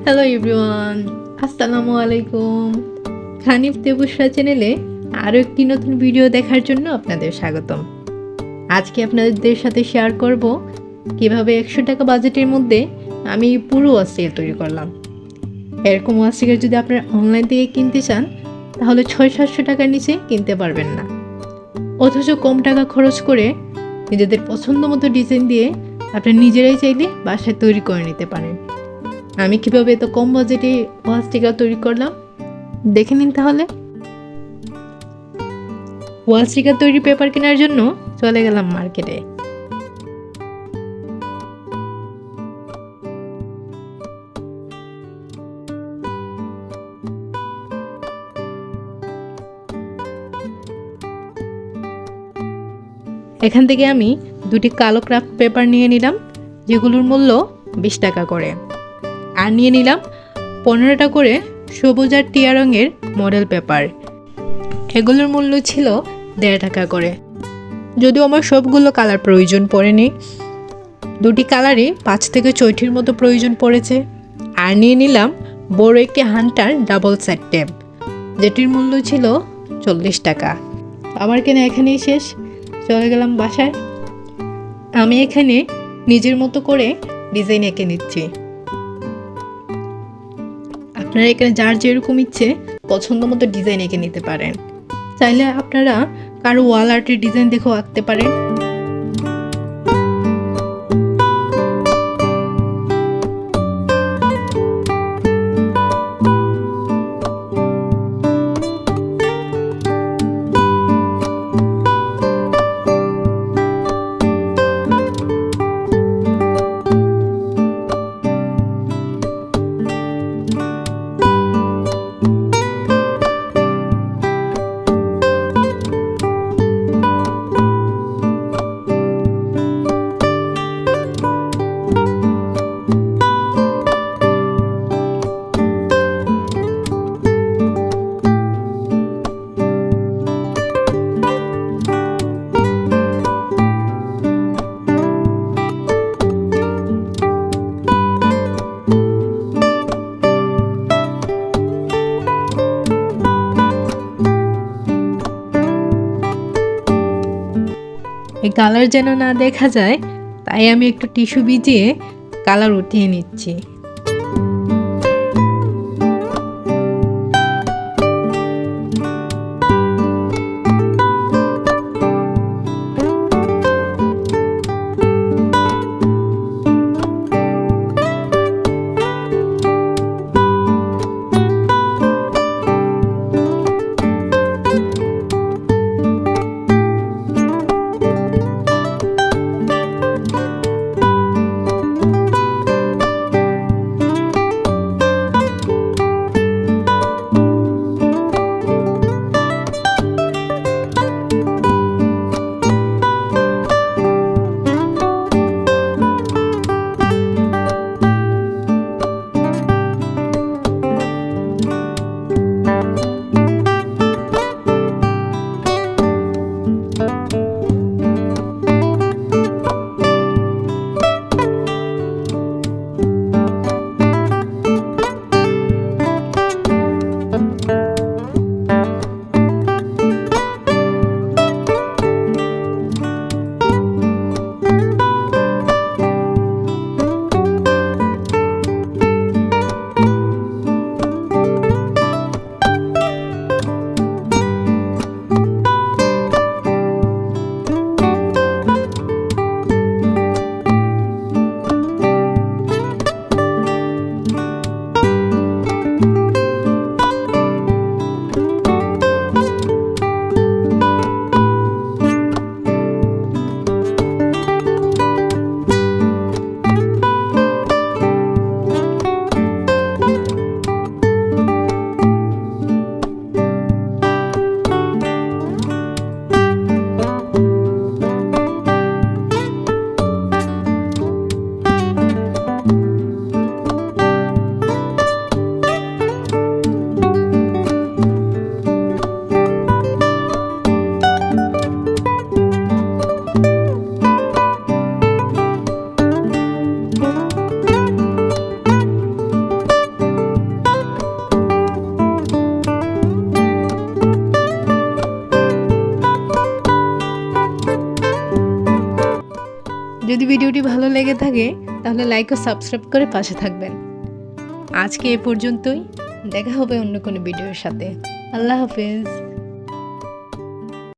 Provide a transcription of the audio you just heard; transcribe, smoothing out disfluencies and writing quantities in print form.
Hello everyone, আসসালামু আলাইকুম। হানিফ দেবুসরা চ্যানেলে আরও একটি নতুন ভিডিও দেখার জন্য আপনাদের স্বাগতম। আজকে আপনাদের সাথে শেয়ার করব কিভাবে 100 টাকা বাজেটের মধ্যে আমি পুরো ওয়াসিকা তৈরি করলাম। এরকম ওয়াসিকা যদি আপনারা অনলাইন থেকে কিনতে চান তাহলে 600-700 টাকার নিচে কিনতে পারবেন না, অথচ কম টাকা খরচ করে নিজেদের পছন্দ মতো ডিজাইন দিয়ে আপনারা নিজেরাই চাইলে বাসায় তৈরি করে নিতে পারেন। আমি কিভাবে এত কম বাজেটে ওয়াস্টিকা তৈরি করলাম দেখে নিন তাহলে। ওয়াস্টিকা তৈরি পেপার কেনার জন্য চলে গেলাম মার্কেটে। এখান থেকে আমি দুটি কালো ক্রাফট পেপার নিয়ে নিলাম, যেগুলোর মূল্য 20 টাকা করে। আর নিয়ে নিলাম 15টা করে সবুজ আর টিয়া রঙের মডেল পেপার, এগুলোর মূল্য ছিল 1.5 টাকা করে। যদিও আমার সবগুলো কালার প্রয়োজন পড়েনি, দুটি কালারই 5 থেকে 6টির মতো প্রয়োজন পড়েছে। আর নিয়ে নিলাম বড় একটি হান্টার ডাবল সাইড টেপ, যেটির মূল্য ছিল 40 টাকা। আমার কেনা এখানেই শেষ, চলে গেলাম বাসায়। আমি এখানে নিজের মতো করে ডিজাইন এঁকে নিচ্ছি। আপনারা এখানে যার যেরকম ইচ্ছে পছন্দ মতো ডিজাইন এঁকে নিতে পারেন। চাইলে আপনারা কারো ওয়াল আর্টের ডিজাইন দেখেও আঁকতে পারেন। এই কালার যেন না দেখা যায় তাই আমি একটু টিস্যু ভিজিয়ে কালার উঠিয়ে নিচ্ছি। যদি ভিডিওটি ভালো লেগে থাকে তাহলে লাইক ও সাবস্ক্রাইব করে পাশে থাকবেন। আজকে এ পর্যন্তই, দেখা হবে অন্য কোনো ভিডিওর সাথে। আল্লাহ হাফেজ।